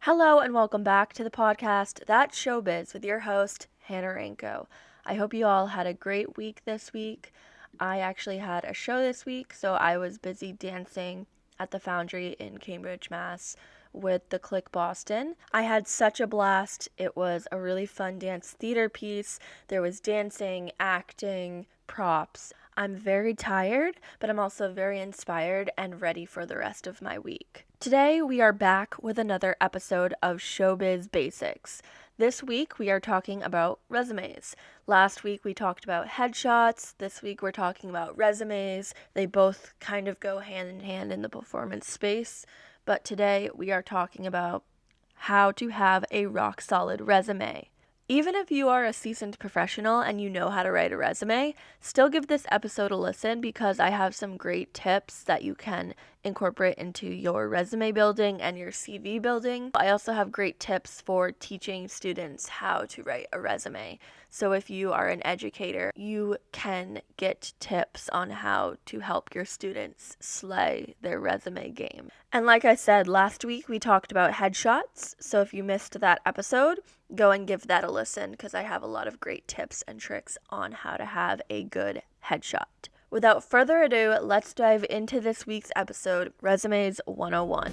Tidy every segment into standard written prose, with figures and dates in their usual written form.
Hello and welcome back to the podcast That's Showbiz with your host, Hannah Ranko. I hope you all had a great week this week. I actually had a show this week, so I was busy dancing at the Foundry in Cambridge, Mass. With the Click Boston. I had such a blast. It was a really fun dance theater piece. There was dancing, acting, props. I'm very tired, but I'm also very inspired and ready for the rest of my week. Today, we are back with another episode of Showbiz Basics. This week, we are talking about resumes. Last week, we talked about headshots. This week, we're talking about resumes. They both kind of go hand in hand in the performance space. But today, we are talking about how to have a rock-solid resume. Even if you are a seasoned professional and you know how to write a resume, still give this episode a listen because I have some great tips that you can incorporate into your resume building and your CV building. I also have great tips for teaching students how to write a resume. So if you are an educator, you can get tips on how to help your students slay their resume game. And like I said, last week we talked about headshots. So if you missed that episode, go and give that a listen because I have a lot of great tips and tricks on how to have a good headshot. Without further ado, let's dive into this week's episode, Resumes 101.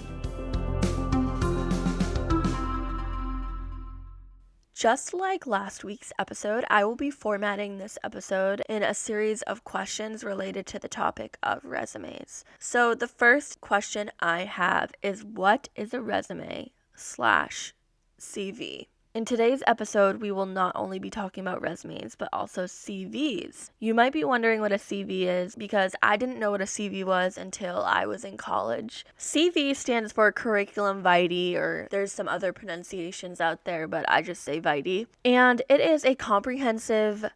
Just like last week's episode, I will be formatting this episode in a series of questions related to the topic of resumes. So the first question I have is, what is a resume/CV? In today's episode, we will not only be talking about resumes, but also CVs. You might be wondering what a CV is because I didn't know what a CV was until I was in college. CV stands for curriculum vitae, or there's some other pronunciations out there, but I just say vitae. And it is a comprehensive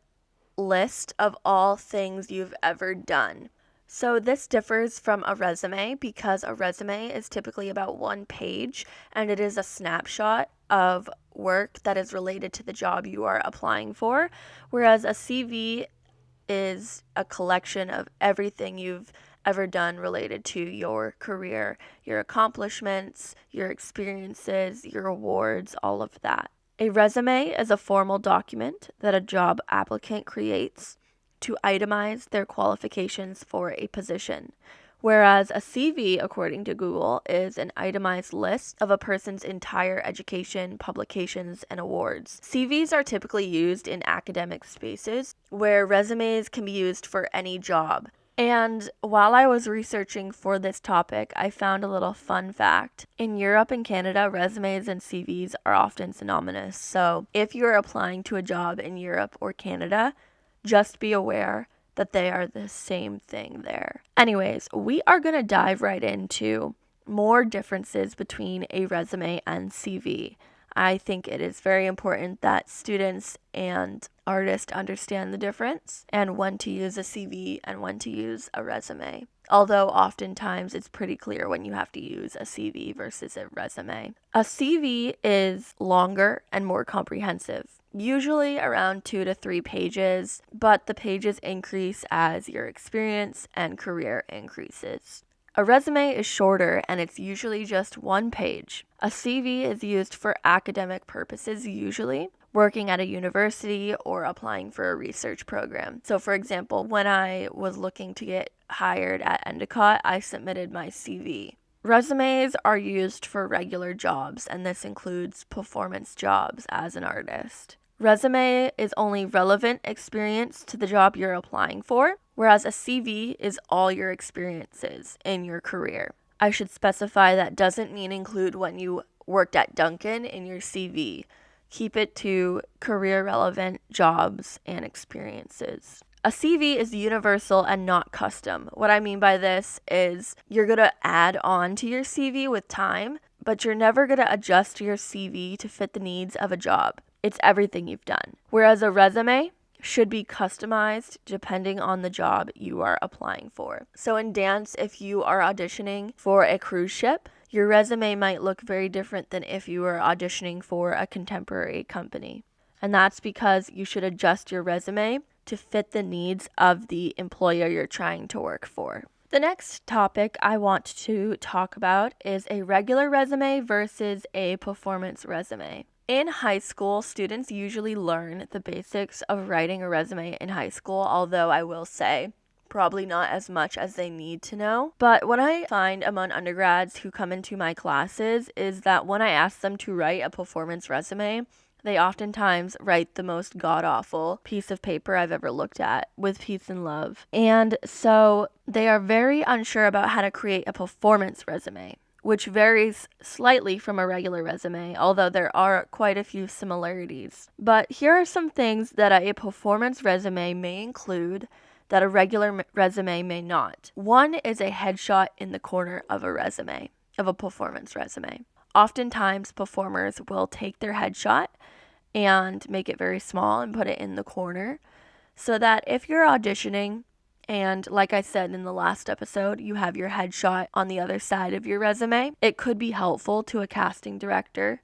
list of all things you've ever done. So this differs from a resume because a resume is typically about one page and it is a snapshot of work that is related to the job you are applying for, whereas a CV is a collection of everything you've ever done related to your career, your accomplishments, your experiences, your awards, all of that. A resume is a formal document that a job applicant creates to itemize their qualifications for a position, whereas a CV, according to Google, is an itemized list of a person's entire education, publications, and awards. CVs are typically used in academic spaces, where resumes can be used for any job. And while I was researching for this topic, I found a little fun fact. In Europe and Canada, resumes and CVs are often synonymous. So if you're applying to a job in Europe or Canada, just be aware that they are the same thing there. Anyways, we are going to dive right into more differences between a resume and CV. I think it is very important that students and artists understand the difference and when to use a CV and when to use a resume. Although oftentimes it's pretty clear when you have to use a CV versus a resume. A CV is longer and more comprehensive, usually around 2 to 3 pages, but the pages increase as your experience and career increases. A resume is shorter and it's usually just one page. A CV is used for academic purposes, usually working at a university or applying for a research program. So for example, when I was looking to get hired at Endicott, I submitted my CV. Resumes are used for regular jobs, and this includes performance jobs as an artist. Resume is only relevant experience to the job you're applying for, whereas a CV is all your experiences in your career. I should specify that doesn't mean include when you worked at Dunkin' in your CV. Keep it to career relevant jobs and experiences. A CV is universal and not custom. What I mean by this is you're going to add on to your CV with time, but you're never going to adjust your CV to fit the needs of a job. It's everything you've done. Whereas a resume should be customized depending on the job you are applying for. So in dance, if you are auditioning for a cruise ship, your resume might look very different than if you were auditioning for a contemporary company. And that's because you should adjust your resume to fit the needs of the employer you're trying to work for. The next topic I want to talk about is a regular resume versus a performance resume. In high school, students usually learn the basics of writing a resume in high school, although I will say probably not as much as they need to know. But what I find among undergrads who come into my classes is that when I ask them to write a performance resume, they oftentimes write the most god-awful piece of paper I've ever looked at with peace and love. And so they are very unsure about how to create a performance resume, which varies slightly from a regular resume, although there are quite a few similarities. But here are some things that a performance resume may include that a regular resume may not. One is a headshot in the corner of a resume, of a performance resume. Oftentimes, performers will take their headshot and make it very small and put it in the corner so that if you're auditioning and, like I said in the last episode, you have your headshot on the other side of your resume, it could be helpful to a casting director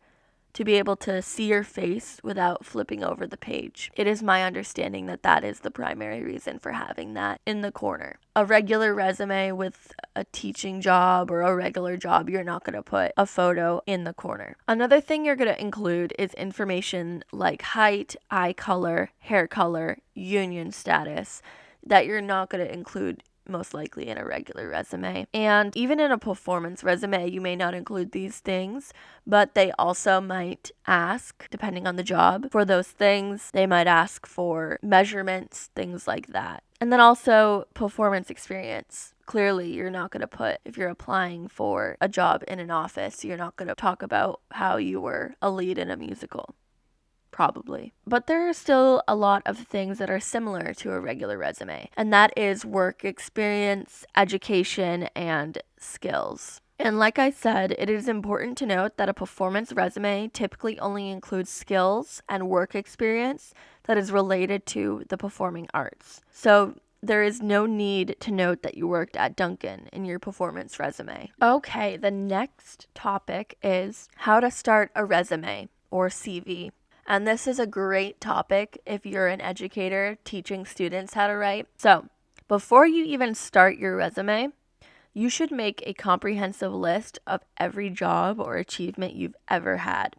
to be able to see your face without flipping over the page. It is my understanding that that is the primary reason for having that in the corner. A regular resume with a teaching job or a regular job, you're not going to put a photo in the corner. Another thing you're going to include is information like height, eye color, hair color, union status that you're not going to include most likely in a regular resume. And even in a performance resume, you may not include these things, but they also might ask, depending on the job, for those things. They might ask for measurements, things like that. And then also performance experience. Clearly, you're not going to put, if you're applying for a job in an office, you're not going to talk about how you were a lead in a musical. Probably. But there are still a lot of things that are similar to a regular resume, and that is work experience, education, and skills. And like I said, it is important to note that a performance resume typically only includes skills and work experience that is related to the performing arts. So there is no need to note that you worked at Dunkin' in your performance resume. Okay, the next topic is how to start a resume or CV. And this is a great topic if you're an educator teaching students how to write. So, before you even start your resume, you should make a comprehensive list of every job or achievement you've ever had.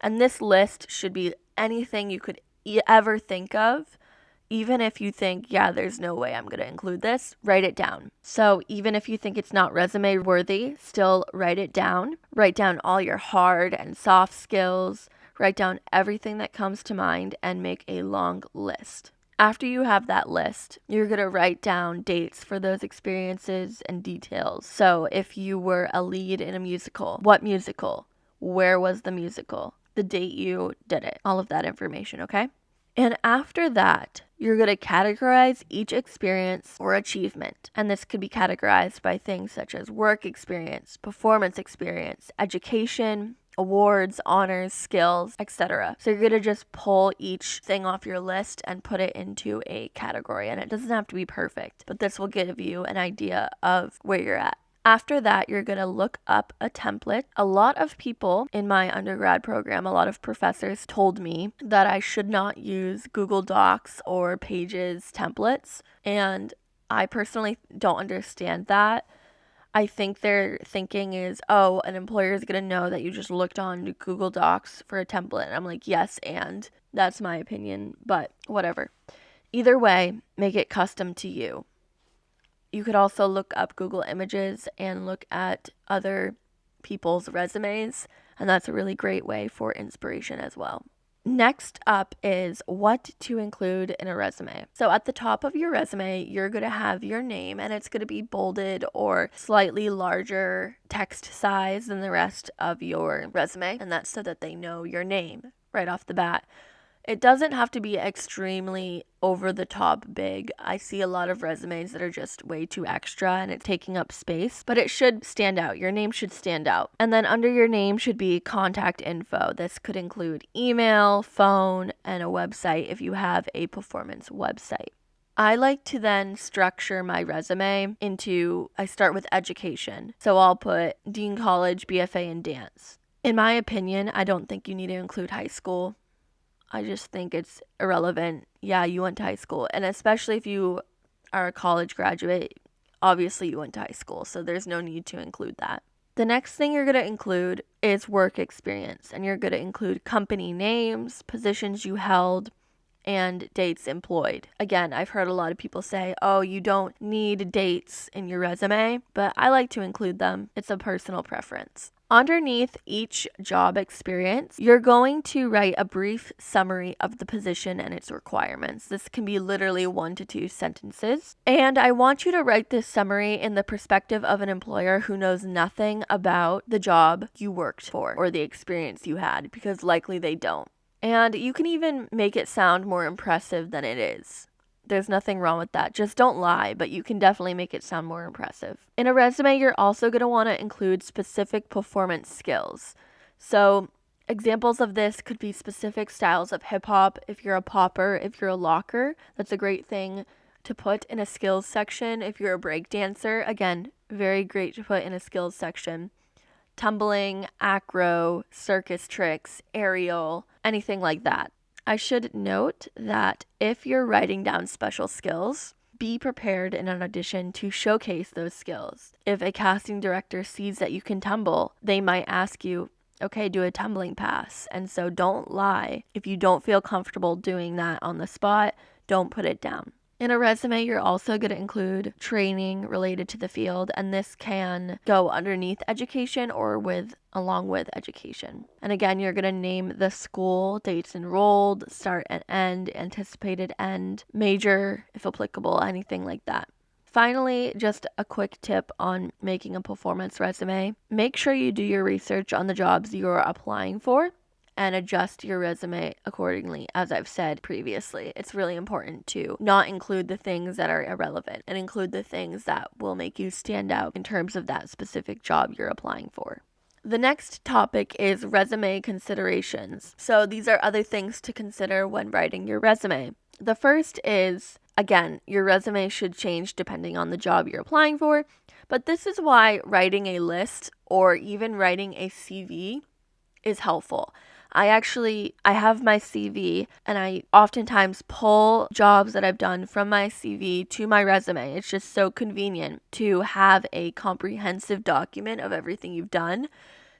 And this list should be anything you could ever think of. Even if you think, yeah, there's no way I'm going to include this, write it down. So even if you think it's not resume worthy, still write it down. Write down all your hard and soft skills. Write down everything that comes to mind and make a long list. After you have that list, you're going to write down dates for those experiences and details. So if you were a lead in a musical, what musical? Where was the musical? The date you did it. All of that information, okay? And after that, you're going to categorize each experience or achievement. And this could be categorized by things such as work experience, performance experience, education, awards, honors, skills, etc. So you're going to just pull each thing off your list and put it into a category. And it doesn't have to be perfect, but this will give you an idea of where you're at. After that, you're going to look up a template. A lot of people in my undergrad program, a lot of professors told me that I should not use Google Docs or Pages templates. And I personally don't understand that. I think their thinking is, oh, an employer is going to know that you just looked on Google Docs for a template. And I'm like, yes, and that's my opinion, but whatever. Either way, make it custom to you. You could also look up Google Images and look at other people's resumes, and that's a really great way for inspiration as well. Next up is what to include in a resume. So at the top of your resume, you're going to have your name, and it's going to be bolded or slightly larger text size than the rest of your resume, and that's so that they know your name right off the bat. It doesn't have to be extremely over the top big. I see a lot of resumes that are just way too extra and it's taking up space, but it should stand out. Your name should stand out. And then under your name should be contact info. This could include email, phone, and a website if you have a performance website. I like to then structure my resume into, I start with education. So I'll put Dean College, BFA in dance. In my opinion, I don't think you need to include high school. I just think it's irrelevant. Yeah, you went to high school. And especially if you are a college graduate, obviously you went to high school, so there's no need to include that. The next thing you're going to include is work experience, and you're going to include company names, positions you held, and dates employed. Again, I've heard a lot of people say, oh, you don't need dates in your resume, but I like to include them. It's a personal preference. Underneath each job experience, you're going to write a brief summary of the position and its requirements. This can be literally 1 to 2 sentences. And I want you to write this summary in the perspective of an employer who knows nothing about the job you worked for or the experience you had, because likely they don't. And you can even make it sound more impressive than it is. There's nothing wrong with that. Just don't lie, but you can definitely make it sound more impressive. In a resume, you're also going to want to include specific performance skills. So examples of this could be specific styles of hip hop. If you're a popper, if you're a locker, that's a great thing to put in a skills section. If you're a break dancer, again, very great to put in a skills section. Tumbling, acro, circus tricks, aerial, anything like that. I should note that if you're writing down special skills, be prepared in an audition to showcase those skills. If a casting director sees that you can tumble, they might ask you, okay, do a tumbling pass. And so don't lie. If you don't feel comfortable doing that on the spot, don't put it down. In a resume, you're also going to include training related to the field, and this can go underneath education or along with education. And again, you're going to name the school, dates enrolled, start and end, anticipated end, major, if applicable, anything like that. Finally, just a quick tip on making a performance resume. Make sure you do your research on the jobs you are applying for and adjust your resume accordingly. As I've said previously, it's really important to not include the things that are irrelevant and include the things that will make you stand out in terms of that specific job you're applying for. The next topic is resume considerations. So these are other things to consider when writing your resume. The first is, again, your resume should change depending on the job you're applying for, but this is why writing a list or even writing a CV is helpful. I have my CV, and I oftentimes pull jobs that I've done from my CV to my resume. It's just so convenient to have a comprehensive document of everything you've done.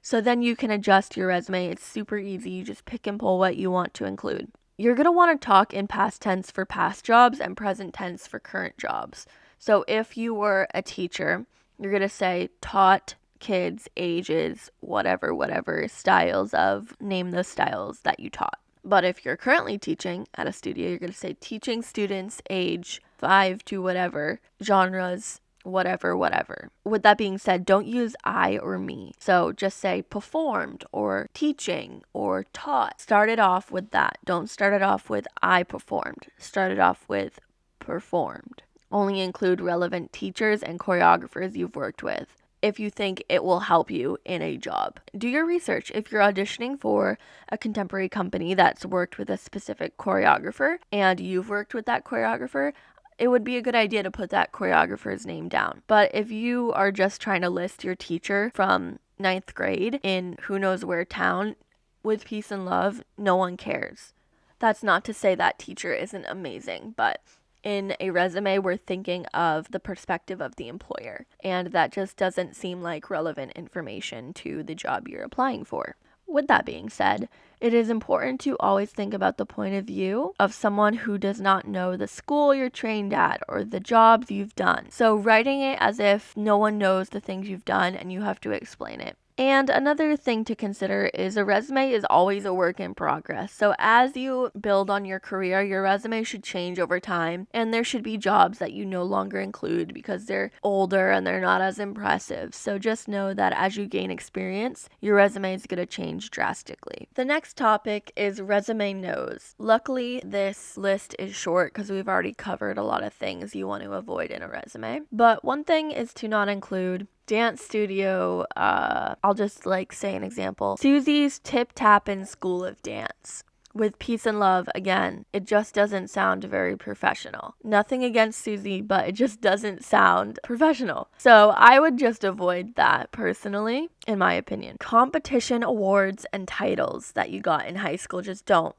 So then you can adjust your resume. It's super easy. You just pick and pull what you want to include. You're going to want to talk in past tense for past jobs and present tense for current jobs. So if you were a teacher, you're going to say taught kids, ages, whatever styles of, name the styles that you taught. But if you're currently teaching at a studio, you're going to say teaching students age 5 to whatever, genres, whatever. With that being said, don't use I or me. So just say performed or teaching or taught. Start it off with that. Don't start it off with I performed. Start it off with performed. Only include relevant teachers and choreographers you've worked with if you think it will help you in a job. Do your research. If you're auditioning for a contemporary company that's worked with a specific choreographer and you've worked with that choreographer, it would be a good idea to put that choreographer's name down. But if you are just trying to list your teacher from 9th grade in who knows where town with peace and love, no one cares. That's not to say that teacher isn't amazing, but in a resume, we're thinking of the perspective of the employer, and that just doesn't seem like relevant information to the job you're applying for. With that being said, it is important to always think about the point of view of someone who does not know the school you're trained at or the jobs you've done. So writing it as if no one knows the things you've done and you have to explain it. And another thing to consider is a resume is always a work in progress. So as you build on your career, your resume should change over time, and there should be jobs that you no longer include because they're older and they're not as impressive. So just know that as you gain experience, your resume is going to change drastically. The next topic is resume no's. Luckily, this list is short because we've already covered a lot of things you want to avoid in a resume. But one thing is to not include dance studio. I'll just say an example. Susie's Tip Tappin' School of Dance. With peace and love, again, it just doesn't sound very professional. Nothing against Susie, but it just doesn't sound professional. So I would just avoid that personally, in my opinion. Competition awards and titles that you got in high school, just don't.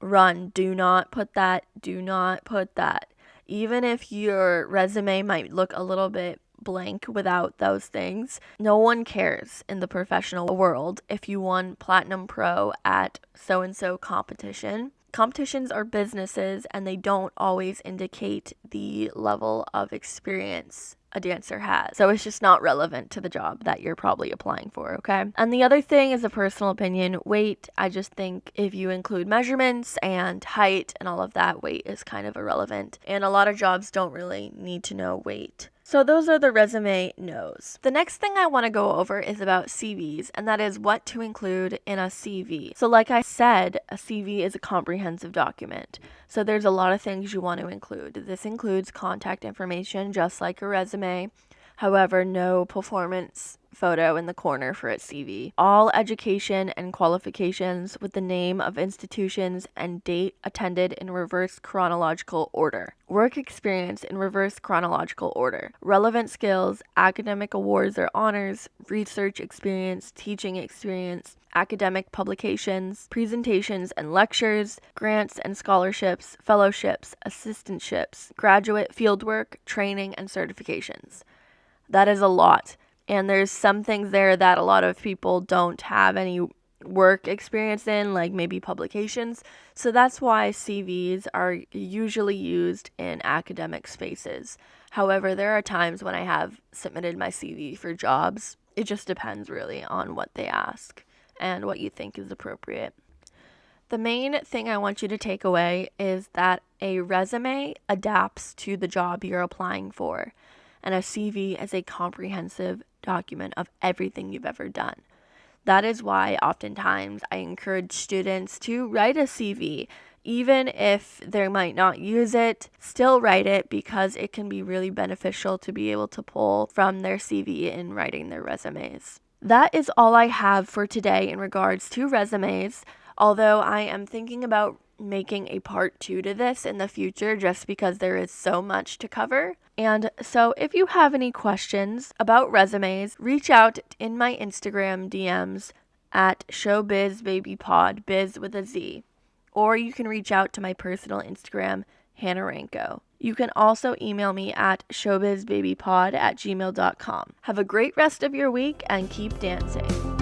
Run. Do not put that. Do not put that. Even if your resume might look a little bit blank without those things. No one cares in the professional world if you won Platinum Pro at so-and-so competition. Competitions are businesses, and they don't always indicate the level of experience a dancer has. So it's just not relevant to the job that you're probably applying for, okay? And the other thing is a personal opinion, weight. I just think if you include measurements and height and all of that, weight is kind of irrelevant. And a lot of jobs don't really need to know weight. So those are the resume no's. The next thing I want to go over is about CVs, and that is what to include in a CV. So like I said, a CV is a comprehensive document. So there's a lot of things you want to include. This includes contact information, just like a resume. However, no performance photo in the corner for its CV. All education and qualifications with the name of institutions and date attended in reverse chronological order. Work experience in reverse chronological order. Relevant skills, academic awards or honors, research experience, teaching experience, academic publications, presentations and lectures, grants and scholarships, fellowships, assistantships, graduate fieldwork, training, and certifications. That is a lot. And there's some things there that a lot of people don't have any work experience in, like maybe publications. So that's why CVs are usually used in academic spaces. However, there are times when I have submitted my CV for jobs. It just depends really on what they ask and what you think is appropriate. The main thing I want you to take away is that a resume adapts to the job you're applying for, and a CV is a comprehensive document of everything you've ever done. That is why oftentimes I encourage students to write a CV. Even if they might not use it, still write it, because it can be really beneficial to be able to pull from their CV in writing their resumes. That is all I have for today in regards to resumes, although I am thinking about making a part 2 to this in the future just because there is so much to cover. And so if you have any questions about resumes, reach out in my Instagram DMs at showbizbabypod, biz with a Z. Or you can reach out to my personal Instagram, Hannah Ranko. You can also email me at showbizbabypod@gmail.com. Have a great rest of your week and keep dancing.